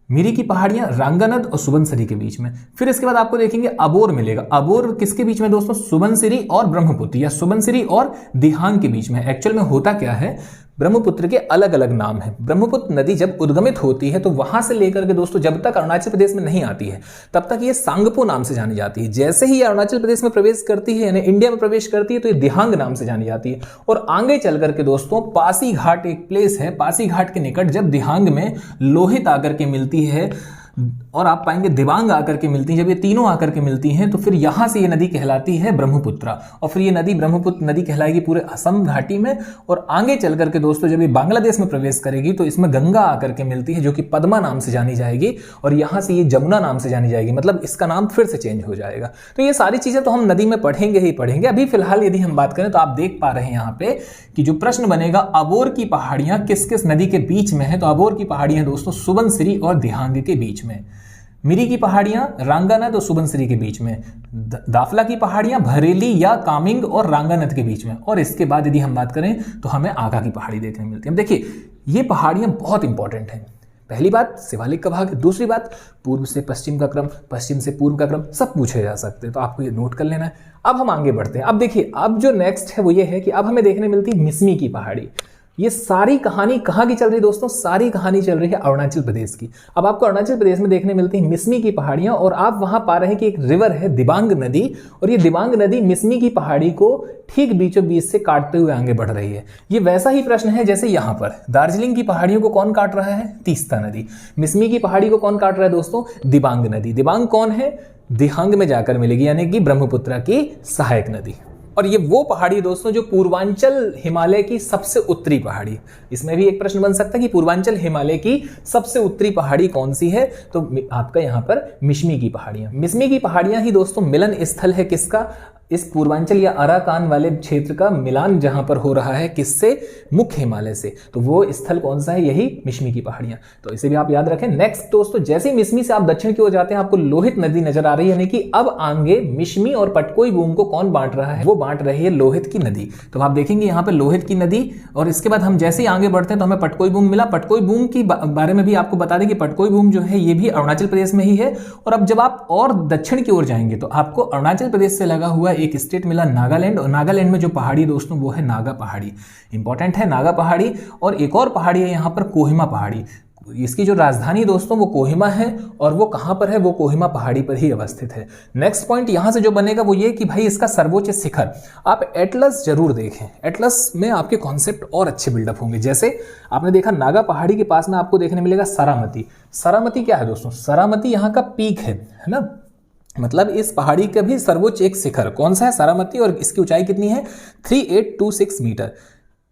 मिरी की पहाड़ियां रांगा नद और सुबनसिरी के बीच में। फिर इसके बाद आपको देखेंगे अबोर मिलेगा। अबोर किसके बीच में दोस्तों, सुबनसिरी और ब्रह्मपुत्र या सुबनसिरी और दिहांग के बीच में। एक्चुअल में होता क्या है, ब्रह्मपुत्र के अलग अलग नाम हैं। ब्रह्मपुत्र नदी जब उद्गमित होती है तो वहां से लेकर के दोस्तों जब तक अरुणाचल प्रदेश में नहीं आती है तब तक ये सांगपो नाम से जानी जाती है। जैसे ही ये अरुणाचल प्रदेश में प्रवेश करती है यानी इंडिया में प्रवेश करती है तो ये दिहांग नाम से जानी जाती है। और आगे चल करके दोस्तों पासी घाट एक प्लेस है, पासी घाट के निकट जब दिहांग में लोहित आकर के मिलती है और आप पाएंगे दिबांग आकर के मिलती हैं, जब ये तीनों आकर के मिलती हैं तो फिर यहां से ये नदी कहलाती है ब्रह्मपुत्र, और फिर ये नदी ब्रह्मपुत्र नदी कहलाएगी पूरे असम घाटी में। और आगे चल करके दोस्तों जब ये बांग्लादेश में प्रवेश करेगी तो इसमें गंगा आकर के मिलती है जो कि पद्मा नाम से जानी जाएगी, और यहां से ये जमुना नाम से जानी जाएगी, मतलब इसका नाम फिर से चेंज हो जाएगा। तो ये सारी चीजें तो हम नदी में पढ़ेंगे ही पढ़ेंगे। अभी फिलहाल यदि हम बात करें तो आप देख पा रहे हैं यहाँ पे कि जो प्रश्न बनेगा अबोर की पहाड़ियां किस किस नदी के बीच में है, तो अबोर की पहाड़ियां दोस्तों सुबनसिरी और दिहांग के बीच में, मिरी की पहाड़ियां रांगानद और सुबनसिरी के बीच में, दाफला की पहाड़ियां भरेली या कामिंग और रांगानद के बीच में, और इसके बाद यदि हम बात करें तो हमें आका की पहाड़ी देखने मिलती है। देखिए ये पहाड़ियां बहुत इंपॉर्टेंट हैं। पहली बात शिवालिक का भाग, दूसरी बात पूर्व से पश्चिम का क्रम, पश्चिम से पूर्व का क्रम, सब पूछे जा सकते हैं, तो आपको ये नोट कर लेना है। अब हम आगे बढ़ते हैं। अब देखिए अब जो नेक्स्ट है वो ये है कि अब हमें देखने मिलती है मिसमी की पहाड़ी। ये सारी कहानी कहाँ की चल रही है दोस्तों, सारी कहानी चल रही है अरुणाचल प्रदेश की। अब आपको अरुणाचल प्रदेश में देखने मिलती है मिसमी की पहाड़ियां, और आप वहां पा रहे हैं कि एक रिवर है दिबांग नदी, और ये दिबांग नदी मिसमी की पहाड़ी को ठीक बीचों बीच से काटते हुए आगे बढ़ रही है। ये वैसा ही प्रश्न है जैसे यहाँ पर दार्जिलिंग की पहाड़ियों को कौन काट रहा है, तीस्ता नदी। मिसमी की पहाड़ी को कौन काट रहा है दोस्तों, दिबांग नदी। दिबांग कौन है, दिहांग में जाकर मिलेगी, यानी कि ब्रह्मपुत्र की सहायक नदी। और ये वो पहाड़ी दोस्तों जो पूर्वांचल हिमालय की सबसे उत्तरी पहाड़ी, इसमें भी एक प्रश्न बन सकता है कि पूर्वांचल हिमालय की सबसे उत्तरी पहाड़ी कौन सी है, तो आपका यहाँ पर मिसमी की पहाड़ियां। मिसमी की पहाड़ियां ही दोस्तों मिलन स्थल है किसका, इस पूर्वांचल या अराकान वाले क्षेत्र का मिलान जहां पर हो रहा है किससे, मुख्य हिमालय से, तो वो स्थल कौन सा है, यही मिसमी की पहाड़ियां। तो इसे भी आप याद रखें। नेक्स्ट दोस्तों जैसे ही मिसमी से आप दक्षिण की ओर जाते हैं आपको लोहित नदी नजर आ रही है, यानी कि अब आगे मिसमी और पटकोई बूम को कौन बांट रहा है, वो बांट रही है लोहित की नदी। तो आप देखेंगे यहाँ पे लोहित की नदी, और इसके बाद हम जैसे ही आगे बढ़ते हैं तो हमें पटकोई बूम मिला। पटकोई बूम की बारे में भी आपको बता दें कि पटकोई बूम जो है ये भी अरुणाचल प्रदेश में ही है। और अब जब आप और दक्षिण की ओर जाएंगे तो आपको अरुणाचल प्रदेश से लगा हुआ एक स्टेट मिला नागालैंड, और नागालैंड में जो पहाड़ी दोस्तों वो है नागा पहाड़ी, इंपॉर्टेंट है नागा पहाड़ी। और एक और पहाड़ी है यहाँ पर कोहिमा पहाड़ी, इसकी जो राजधानी दोस्तों वो कोहिमा है, और वो कहां पर है, वो कोहिमा पहाड़ी पर ही अवस्थित है। नेक्स्ट पॉइंट यहां से जो बनेगा वो ये कि भाई इसका सर्वोच्च शिखर, आप एटलस जरूर देखें, एटलस में आपके कॉन्सेप्ट और अच्छे बिल्डअप होंगे। जैसे आपने देखा नागा पहाड़ी के पास में आपको देखने मिलेगा सरामती। सरामती क्या है दोस्तों, सरामती यहाँ का पीक है ना, मतलब इस पहाड़ी का भी सर्वोच्च एक शिखर कौन सा है? सारामती। और इसकी ऊंचाई कितनी है? 3826 मीटर,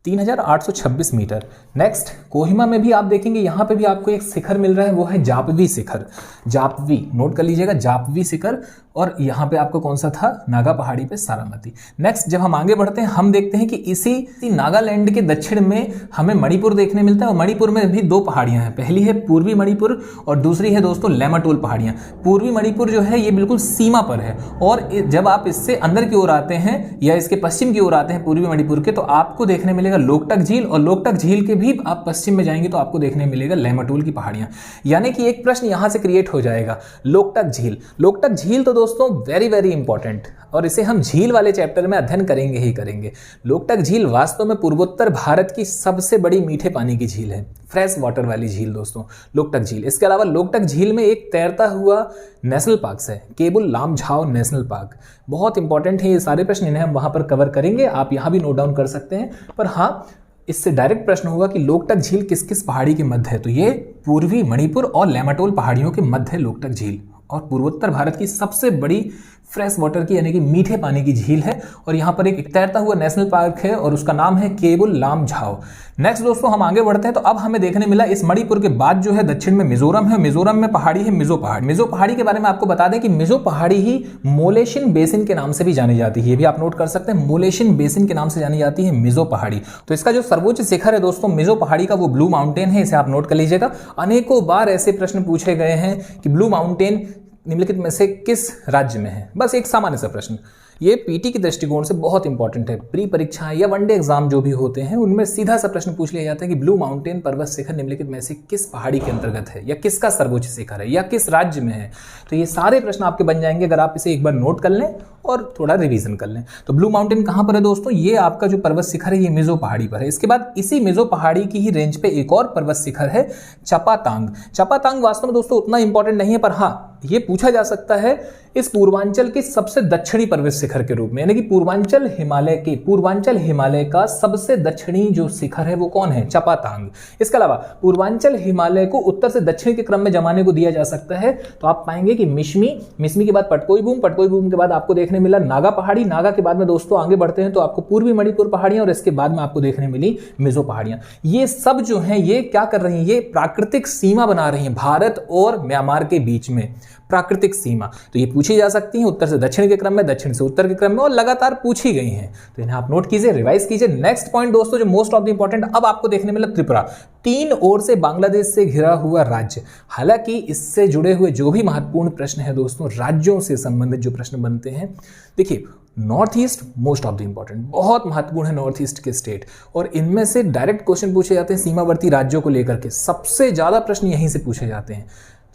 3826 मीटर। नेक्स्ट कोहिमा में भी आप देखेंगे यहाँ पे भी आपको एक शिखर मिल रहा है, वो है जापवी शिखर। जापवी नोट कर लीजिएगा, जापवी शिखर। और यहाँ पे आपको कौन सा था? नागा पहाड़ी पे सारामती। नेक्स्ट जब हम आगे बढ़ते हैं हम देखते हैं कि इसी नागालैंड के दक्षिण में हमें मणिपुर देखने मिलता है। और मणिपुर में भी दो पहाड़ियां हैं, पहली है पूर्वी मणिपुर और दूसरी है दोस्तों लेमाटोल पहाड़ियां। पूर्वी मणिपुर जो है ये बिल्कुल सीमा पर है, और जब आप इससे अंदर की ओर आते हैं या इसके पश्चिम की ओर आते हैं पूर्वी मणिपुर के, तो आपको देखने मिलेगा लोकटक झील, और लोकटक झील के भी आप पश्चिम में जाएंगे तो आपको देखने मिलेगा लेमाटोल की पहाड़ियां। यानी कि एक प्रश्न यहां से क्रिएट हो जाएगा, लोकटक झील। लोकटक झील तो दोस्तों वेरी वेरी इंपॉर्टेंट, और इसे हम झील वाले चैप्टर में अध्ययन करेंगे ही करेंगे। लोकटक झील वास्तव में पूर्वोत्तर भारत की सबसे बड़ी मीठे पानी की झील है, फ्रेश वाटर वाली झील दोस्तों, लोकटक झील। इसके अलावा लोकटक झील में एक तैरता हुआ नेशनल पार्क है, केबुल लामझाओ नेशनल पार्क। बहुत इंपॉर्टेंट है ये सारे प्रश्न, इन्हें हम वहां पर कवर करेंगे, आप यहां भी नोट डाउन कर सकते हैं। पर हाँ, इससे डायरेक्ट प्रश्न होगा कि लोकटक झील किस किस पहाड़ी के मध्य है, तो ये पूर्वी मणिपुर और लेमाटोल पहाड़ियों के मध्य है लोकटक झील, और पूर्वोत्तर भारत की सबसे बड़ी फ्रेश वाटर की यानी कि मीठे पानी की झील है। और यहाँ पर एक तैरता हुआ नेशनल पार्क है और उसका नाम है केबुल लामझाओ। नेक्स्ट दोस्तों हम आगे बढ़ते हैं, तो अब हमें देखने मिला इस मणिपुर के बाद जो है दक्षिण में मिजोरम है। मिजोरम में पहाड़ी है मिजो पहाड़ी। मिजो पहाड़ी के बारे में आपको बता दें कि मिजो पहाड़ी ही मोलेशिन बेसिन के नाम से भी जानी जाती है, ये भी आप नोट कर सकते हैं, मोलेशिन बेसिन के नाम से जानी जाती है मिजो पहाड़ी। तो इसका जो सर्वोच्च शिखर है दोस्तों मिजो पहाड़ी का, वो ब्लू माउंटेन है, इसे आप नोट कर लीजिएगा। अनेकों बार ऐसे प्रश्न पूछे गए हैं कि ब्लू माउंटेन निम्नलिखित में से किस राज्य में है। बस एक सामान्य सा प्रश्न, ये पीटी के दृष्टिकोण से बहुत इंपॉर्टेंट है। प्री परीक्षाएं या वनडे एग्जाम जो भी होते हैं उनमें सीधा सा प्रश्न पूछ लिया जाता है कि ब्लू माउंटेन पर्वत शिखर निम्नलिखित में से किस पहाड़ी के अंतर्गत है, या किसका सर्वोच्च शिखर है, या किस राज्य में है। तो ये सारे प्रश्न आपके बन जाएंगे अगर आप इसे एक बार नोट कर लें और थोड़ा रिवीजन कर लें। तो ब्लू माउंटेन कहां पर है दोस्तों? ये आपका जो पर्वत शिखर है ये मिजो पहाड़ी पर है। इसके बाद इसी मिजो पहाड़ी की ही रेंज पे एक और पर्वत शिखर है चपातांग। चपातांग वास्तव में दोस्तों उतना इंपॉर्टेंट नहीं है, पर हाँ ये पूछा जा सकता है इस पूर्वांचल के सबसे दक्षिणी पर्वत शिखर के रूप में, यानी कि पूर्वांचल हिमालय का सबसे दक्षिणी जो शिखर है वो कौन है? चपातांग। इसके अलावा पूर्वांचल हिमालय को उत्तर से दक्षिण के क्रम में जमाने को दिया जा सकता है, तो आप पाएंगे कि मिश्मी के बाद पटकोई बूम के बाद आपको देखने मिला नागा पहाड़ी, नागा के बाद में दोस्तों आगे बढ़ते हैं तो आपको पूर्वी मणिपुर पहाड़ियां, और इसके बाद में आपको देखने मिली मिजो पहाड़ियां। ये सब जो हैं ये क्या कर रही हैं? ये प्राकृतिक सीमा बना रही हैं भारत और म्यांमार के बीच में, प्राकृतिक सीमा। तो ये पूछी जा सकती है उत्तर से दक्षिण के क्रम में, दक्षिण से उत्तर के क्रम में, और लगातार पूछी गई हैं, तो इन्हें आप नोट कीजिए, रिवाइज कीजिए। नेक्स्ट पॉइंट दोस्तों जो मोस्ट ऑफ द इंपॉर्टेंट, अब आपको देखने मिला त्रिपुरा, तीन ओर से बांग्लादेश से घिरा हुआ राज्य। हालांकि इससे जुड़े हुए जो भी महत्वपूर्ण प्रश्न है दोस्तों, राज्यों से संबंधित जो प्रश्न बनते हैं, देखिए north east most of the important, बहुत महत्वपूर्ण है नॉर्थ ईस्ट के स्टेट, और इनमें से डायरेक्ट क्वेश्चन पूछे जाते हैं सीमावर्ती राज्यों को लेकर के, सबसे ज्यादा प्रश्न यहीं से पूछे जाते हैं।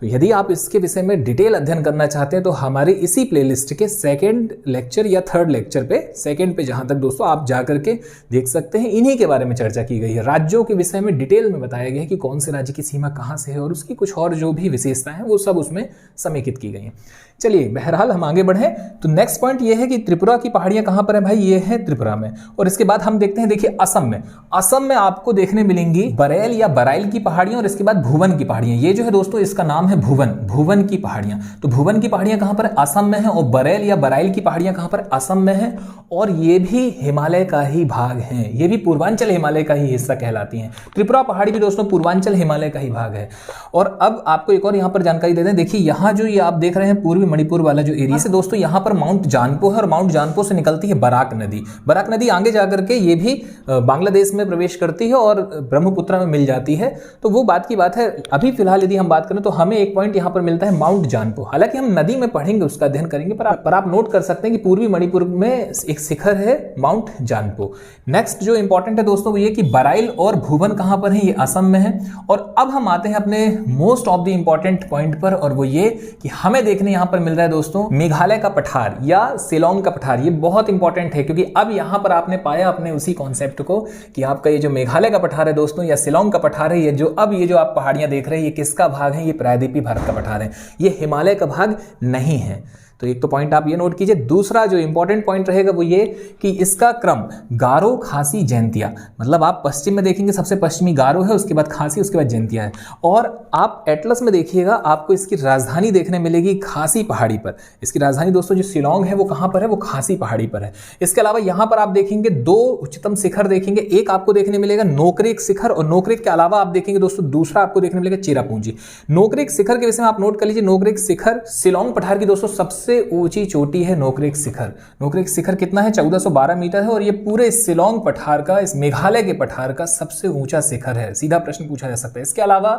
तो यदि आप इसके विषय में डिटेल अध्ययन करना चाहते हैं तो हमारे इसी प्लेलिस्ट के सेकंड लेक्चर या थर्ड लेक्चर पे, सेकंड पे जहां तक दोस्तों आप जाकर के देख सकते हैं, इन्हीं के बारे में चर्चा की गई है। राज्यों के विषय में डिटेल में बताया गया है कि कौन से राज्य की सीमा कहां से है और उसकी कुछ और जो भी विशेषताएं हैं वो सब उसमें समेकित की गई हैं। चलिए बहरहाल हम आगे बढ़े, तो नेक्स्ट पॉइंट ये है कि त्रिपुरा की पहाड़ियां कहां पर है भाई? ये है त्रिपुरा में। और इसके बाद हम देखते हैं, देखिए असम में आपको देखने मिलेंगी बरेल या बराइल की पहाड़ियां, और इसके बाद भुवन की पहाड़ियां। ये जो है दोस्तों इसका नाम है भुवन की पहाड़ियां। तो भुवन की पहाड़ियां कहां पर है? असम में है। और बरेल या बराइल की पहाड़ियां कहां पर? असम में है। और ये भी हिमालय का ही भाग है, ये भी पूर्वांचल हिमालय का ही हिस्सा कहलाती हैं। त्रिपुरा पहाड़ी भी दोस्तों पूर्वांचल हिमालय का ही भाग है। और अब आपको एक और यहां पर जानकारी दे दें, देखिए यहां जो ये आप देख रहे हैं पूर्वी मणिपुर वाला जो एरिया से दोस्तों, यहां पर माउंट जानपो है, और माउंट जानपो से निकलती है बराक नदी। बराक नदी आगे जाकर के ये भी बांग्लादेश में प्रवेश करती है और ब्रह्मपुत्र में मिल जाती है। तो वो बात की बात है। अभी फिलहाल यदि हम बात करें तो हमें एक पॉइंट यहां पर मिलता है माउंट जानपो। हालांकि हम नदी में पढ़ेंगे, उसका अध्ययन करेंगे, पर आप नोट कर सकते हैं कि पूर्वी मणिपुर में एक शिखर है माउंट जानपो। नेक्स्ट जो इंपॉर्टेंट है दोस्तों वो ये कि बराइल और भुवन कहां पर है? ये असम में है। और अब हम आते हैं अपने most of the important point पर, और वो ये कि हमें देखने यहां पर मिल रहा है दोस्तों मेघालय का पठार या शिलांग का पठार। ये बहुत इंपॉर्टेंट है क्योंकि अब यहां पर आपने पाया अपने उसी कॉन्सेप्ट को कि आपका ये जो मेघालय का पठार है दोस्तों या शिलांग का पठार है, ये जो आप पहाड़ियां देख रहे हैं, ये किसका भाग है? ये प्रायद्वीपीय भारत का पठार है, ये हिमालय का भाग नहीं है। तो एक तो पॉइंट आप ये नोट कीजिए। दूसरा जो इंपॉर्टेंट पॉइंट रहेगा वो ये कि इसका क्रम गारो, खासी, जैंतिया, मतलब आप पश्चिम में देखेंगे सबसे पश्चिमी गारो है, उसके बाद खासी, उसके बाद जैंतिया है। और आप एटलस में देखिएगा आपको इसकी राजधानी देखने मिलेगी खासी पहाड़ी पर। इसकी राजधानी दोस्तों जो शिलोंग है वो कहां पर है, वो खासी पहाड़ी पर है। इसके अलावा यहां पर आप देखेंगे 2 उच्चतम शिखर देखेंगे, एक आपको देखने मिलेगा नोकरेक शिखर, और नोकरेक के अलावा आप देखेंगे दोस्तों दूसरा आपको देखने मिलेगा चेरापूंजी। नोकरेक शिखर के विषय में आप नोट कर लीजिए, नोकरेक शिखर शिलोंग पठार की दोस्तों सबसे ऊंची चोटी है नोकरेक शिखर। नोकरेक शिखर कितना है, 1412 मीटर है, और ये पूरे शिलोंग पठार का, इस मेघालय के पठार का सबसे ऊंचा शिखर है। सीधा प्रश्न पूछा जा सकता है। इसके अलावा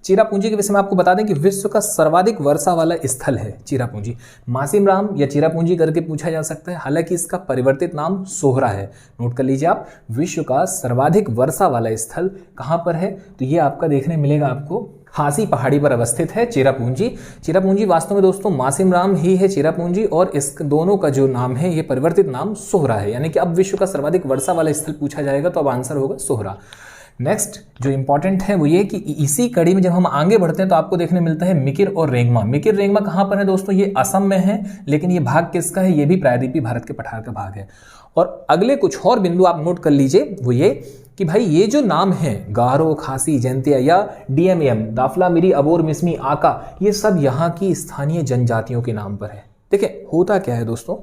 चेरापूंजी के विषय में आपको बता दें कि विश्व का सर्वाधिक वर्षा वाला स्थल है चेरापूंजी। मासिम राम या चेरापूंजी करके पूछा जा सकता है, हालांकि इसका परिवर्तित नाम सोहरा है। नोट कर लीजिए आप, विश्व का सर्वाधिक वर्षा वाला स्थल कहां पर है, तो ये आपका देखने मिलेगा आपको खासी पहाड़ी पर अवस्थित है चेरापूंजी। चेरापूंजी वास्तव में दोस्तों मासिम राम ही है चेरापूंजी, और इस दोनों का जो नाम है ये परिवर्तित नाम सोहरा है। यानी कि अब विश्व का सर्वाधिक वर्षा वाला स्थल पूछा जाएगा तो अब आंसर होगा सोहरा। नेक्स्ट जो इंपॉर्टेंट है वो ये कि इसी कड़ी में जब हम आगे बढ़ते हैं तो आपको देखने मिलता है मिकिर और रेंगमा। मिकिर रेंगमा कहां पर है दोस्तों, ये असम में है, लेकिन ये भाग किसका है, ये भी प्रायद्वीपीय भारत के पठार का भाग है। और अगले कुछ और बिंदु आप नोट कर लीजिए, वो ये कि भाई ये जो नाम है गारो, खासी, जैंतिया या डीएमएम, दाफला, मिरी, अबोर, मिसमी, आका, ये सब यहाँ की स्थानीय जनजातियों के नाम पर है। देखिए होता क्या है दोस्तों,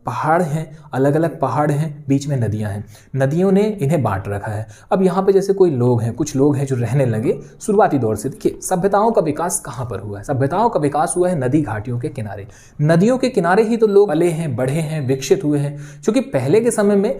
पहाड़ हैं, अलग अलग पहाड़ हैं, बीच में नदियां हैं, नदियों ने इन्हें बांट रखा है। अब यहाँ पे जैसे कोई लोग हैं, कुछ लोग हैं जो रहने लगे शुरुआती दौर से। देखिए सभ्यताओं का विकास कहाँ पर हुआ है, सभ्यताओं का विकास हुआ है नदी घाटियों के किनारे। नदियों के किनारे ही तो लोग पले हैं, बढ़े हैं, विकसित हुए हैं। क्योंकि पहले के समय में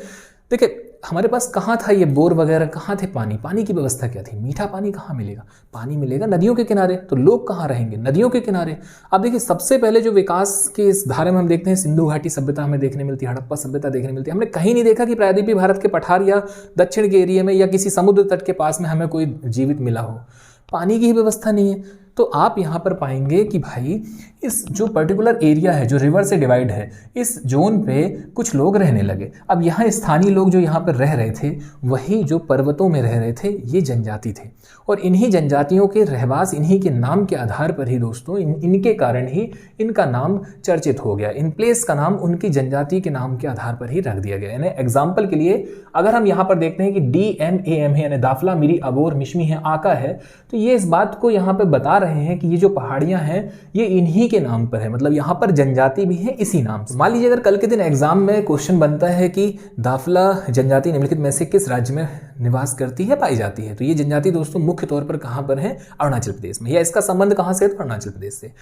देखिए हमारे पास कहाँ था ये बोर वगैरह, कहाँ थे पानी की व्यवस्था क्या थी, मीठा पानी कहाँ मिलेगा, पानी मिलेगा नदियों के किनारे, तो लोग कहाँ रहेंगे, नदियों के किनारे। अब देखिए सबसे पहले जो विकास के इस धारे में हम देखते हैं सिंधु घाटी सभ्यता हमें देखने मिलती है, हड़प्पा सभ्यता देखने मिलती है। हमने कहीं नहीं देखा कि प्रायद्वीपीय भारत के पठार या दक्षिण के एरिया में या किसी समुद्र तट के पास में हमें कोई जीवित मिला हो, पानी की ही व्यवस्था नहीं है। तो आप यहाँ पर पाएंगे कि भाई इस जो पर्टिकुलर एरिया है जो रिवर से डिवाइड है, इस जोन पे कुछ लोग रहने लगे। अब यहाँ स्थानीय लोग जो यहाँ पर रह रहे थे वही जो पर्वतों में रह रहे थे ये जनजाति थे, और इन्हीं जनजातियों के रहवास, इन्हीं के नाम के आधार पर ही दोस्तों इनके कारण ही इनका नाम चर्चित हो गया। इन प्लेस का नाम उनकी जनजाति के नाम के आधार पर ही रख दिया गया। यानी एग्जाम्पल के लिए अगर हम यहाँ पर देखते हैं कि DMAM है, यानी दाफला, मिरी, अबोर, मिशमी है, आका है, तो ये इस बात को यहाँ पर बता रहे हैं कि ये जो पहाड़ियां हैं ये इन्हीं के नाम पर है, मतलब यहाँ पर जनजाति भी है इसी नाम से। मान लीजिए अगर कल के दिन एग्जाम में क्वेश्चन बनता है कि दाफला जनजाति निम्नलिखित में से किस राज्य में निवास करती है, पाई जाती है, तो ये जनजाति दोस्तों मुख्य तौर पर कहां पर है, अरुणाचल प्रदेश में, या इसका संबंध कहां से है, तो अरुणाचल प्रदेश से।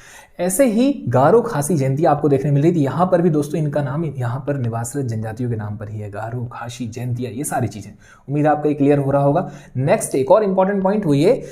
ऐसे ही गारो, खासी, जैंतिया आपको देखने मिल रही थी, यहां पर भी दोस्तों इनका नाम यहाँ पर निवासरत जनजातियों के नाम पर ही है, गारो, खासी, जैंतिया, ये सारी चीजें। उम्मीद है आपका क्लियर हो रहा होगा। नेक्स्ट एक और इंपॉर्टेंट पॉइंट वो ये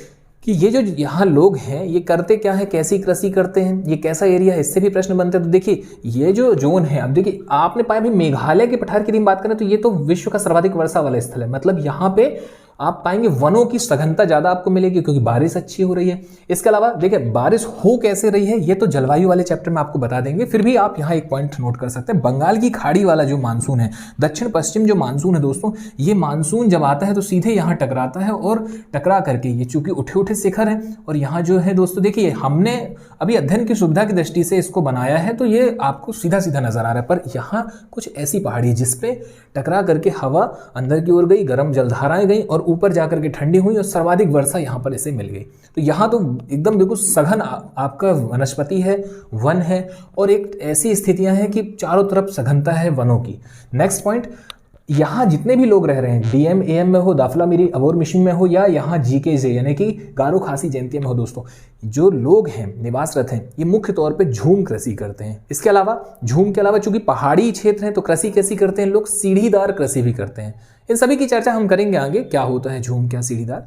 कि ये जो यहाँ लोग हैं ये करते क्या है, कैसी कृषि करते हैं, ये कैसा एरिया है, इससे भी प्रश्न बनते हैं। तो देखिए ये जो जोन है, अब देखिए आपने पाया भी मेघालय के पठार की बात करें तो ये तो विश्व का सर्वाधिक वर्षा वाला स्थल है, मतलब यहाँ पे आप पाएंगे वनों की सघनता ज्यादा आपको मिलेगी क्योंकि बारिश अच्छी हो रही है। इसके अलावा देखिए बारिश हो कैसे रही है ये तो जलवायु वाले चैप्टर में आपको बता देंगे, फिर भी आप यहाँ एक पॉइंट नोट कर सकते हैं। बंगाल की खाड़ी वाला जो मानसून है, दक्षिण पश्चिम जो मानसून है दोस्तों, ये मानसून जब आता है तो सीधे यहाँ टकराता है, और टकरा करके ये चूंकि उठे उठे शिखर है, और यहाँ जो है दोस्तों देखिए हमने अभी अध्ययन की सुविधा की दृष्टि से इसको बनाया है तो ये आपको सीधा सीधा नजर आ रहा है, पर यहाँ कुछ ऐसी पहाड़ी है जिसपे टकरा करके हवा अंदर की ओर गई, गर्म जलधाराएं गई और ऊपर जाकर के ठंडी हुई और सर्वाधिक वर्षा यहाँ पर इसे मिल गई। तो यहाँ तो एकदम बिल्कुल सघन आपका वनस्पति है, वन है, और एक ऐसी स्थितियां हैं कि चारों तरफ सघनता है वनों की। नेक्स्ट पॉइंट, यहाँ जितने भी लोग रह रहे हैं, DMAM में हो, दाफला, मिरी, अबोर, मिशमी में हो, या यहाँ GKJ यानी कि गारो, खासी, जैंतिया में हो दोस्तों, जो लोग हैं निवासरत हैं ये मुख्य तौर पे झूम कृषि करते हैं। इसके अलावा झूम के अलावा चूंकि पहाड़ी क्षेत्र है तो कृषि कैसी करते हैं लोग, सीढ़ीदार कृषि भी करते हैं। इन सभी की चर्चा हम करेंगे आगे, क्या होता है झूम, क्या सीढ़ीदार,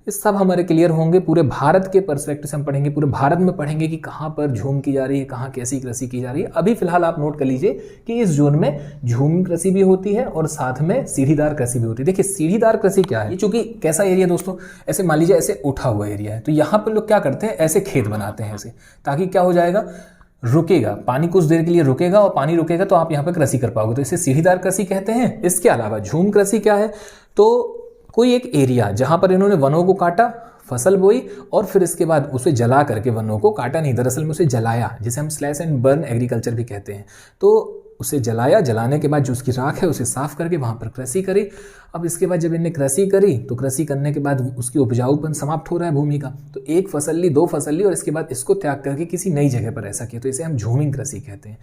ये सब हमारे क्लियर होंगे। पूरे भारत के पर्सपेक्टिव से हम पढ़ेंगे, पूरे भारत में पढ़ेंगे कि कहाँ पर झूम की जा रही है, कहाँ कैसी कृषि की जा रही है। अभी फिलहाल आप नोट कर लीजिए कि इस जोन में झूम कृषि भी होती है और साथ में सीढ़ीदार कृषि भी होती है। देखिए सीढ़ीदार कृषि क्या है, ये चूंकि कैसा एरिया दोस्तों, ऐसे मान लीजिए ऐसे उठा हुआ एरिया है, तो यहाँ पर लोग क्या करते हैं, ऐसे खेत बनाते हैं ऐसे, ताकि क्या हो जाएगा, रुकेगा पानी, कुछ देर के लिए रुकेगा, और पानी रुकेगा तो आप यहाँ पर कृषि कर पाओगे, तो इसे सीढ़ीदार कृषि कहते हैं। इसके अलावा झूम कृषि क्या है, तो कोई एक एरिया जहां पर इन्होंने वनों को काटा, फसल बोई और फिर इसके बाद उसे जला करके, वनों को काटा नहीं दरअसल में उसे जलाया, जिसे हम स्लैश एंड बर्न एग्रीकल्चर भी कहते हैं। तो उसे जलाया, जलाने के बाद जो उसकी राख है उसे साफ करके वहाँ पर कृषि करी। अब इसके बाद जब इन्हें कृषि करी तो कृषि करने के बाद उसकी उपजाऊपन समाप्त हो रहा है भूमि का, तो एक फसल ली, दो फसल ली और इसके बाद इसको त्याग करके किसी नई जगह पर ऐसा किया, तो इसे हम झूमिंग कृषि कहते हैं।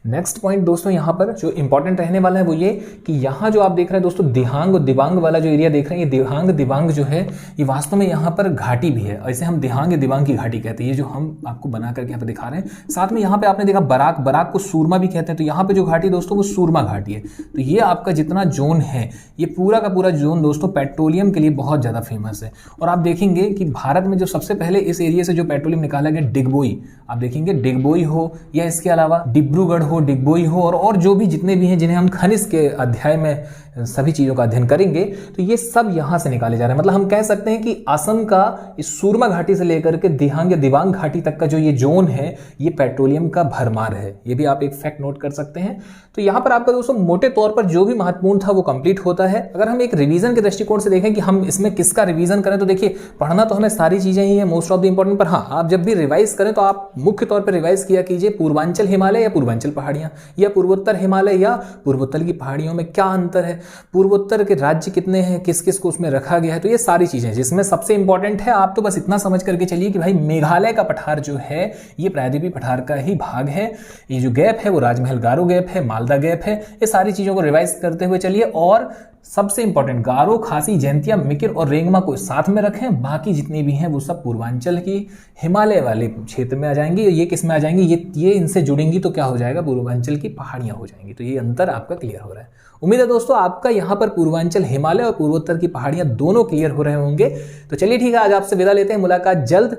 नेक्स्ट पॉइंट दोस्तों यहाँ पर जो इंपॉर्टेंट रहने वाला है वो ये कि यहाँ जो आप देख रहे हैं दोस्तों दिहांग और दिबांग वाला जो एरिया देख रहे हैं, ये दिहांग दिबांग जो है ये वास्तव में यहाँ पर घाटी भी है, इसे हम दिहांग या दिबांग की घाटी कहते हैं। ये जो हम आपको बना करके यहाँ पर दिखा रहे हैं, साथ में यहाँ पे आपने देखा बराक, बराक को सूरमा भी कहते हैं। तो यहाँ पे जो घाटी दोस्तों वो सूरमा घाटी है। तो ये आपका जितना जोन है, ये पूरा का पूरा जोन दोस्तों पेट्रोलियम के लिए बहुत ज़्यादा फेमस है। और आप देखेंगे कि भारत में जो सबसे पहले इस एरिया से जो पेट्रोलियम निकाला गया, डिगबोई, आप देखेंगे डिगबोई हो या इसके अलावा डिब्रूगढ़ हो, डिगबोई हो और जो भी जितने भी हैं जिन्हें हम खनिज के अध्याय में सभी चीज़ों का अध्ययन करेंगे, तो ये सब यहाँ से निकाले जा रहे हैं। मतलब हम कह सकते हैं कि असम का इस सूरमा घाटी से लेकर के दिहांग या दिबांग घाटी तक का जो ये जोन है, ये पेट्रोलियम का भरमार है। ये भी आप एक फैक्ट नोट कर सकते हैं। तो यहाँ पर आपका दोस्तों मोटे तौर पर जो भी महत्वपूर्ण था वो कंप्लीट होता है। अगर हम एक रिवीजन के दृष्टिकोण से देखें कि हम इसमें किसका रिवीजन करें, तो देखिए पढ़ना तो हमें सारी चीजें ही है, मोस्ट ऑफ द इंपॉर्टेंट, पर हाँ आप जब भी रिवाइज करें तो आप मुख्य तौर पर रिवाइज किया कीजिए पूर्वांचल हिमालय या पूर्वांचल पहाड़ियां, या पूर्वोत्तर हिमालय या पूर्वोत्तर की पहाड़ियों में क्या अंतर है, पूर्वोत्तर के राज्य कितने हैं, किस किस को उसमें रखा गया है। तो ये सारी चीजें, जिसमें सबसे इंपॉर्टेंट है आप तो बस इतना समझ करके चलिए कि भाई मेघालय का पठार जो है ये प्रायद्वीपीय पठार का ही भाग है। ये जो गैप है वो राजमहल गारो गैप है, मालदा गैप है। ये सारी चीजों को रिवाइज करते हुए चलिए। और सबसे इंपॉर्टेंट, गारो, खासी, जैंतिया, मिकिर और रेंगमा को साथ में रखें। बाकी जितनी भी हैं वो सब पूर्वांचल की हिमालय वाले क्षेत्र में आ जाएंगी। ये किस में आ जाएंगी, ये इनसे जुड़ेंगी तो क्या हो जाएगा, पूर्वांचल की पहाड़ियां हो जाएंगी। तो ये अंतर आपका क्लियर हो रहा है। उम्मीद है दोस्तों आपका यहाँ पर पूर्वांचल हिमालय और पूर्वोत्तर की पहाड़ियां दोनों क्लियर हो रहे होंगे। तो चलिए ठीक है, आज आपसे विदा लेते हैं, मुलाकात जल्द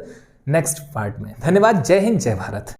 नेक्स्ट पार्ट में। धन्यवाद, जय हिंद, जय भारत।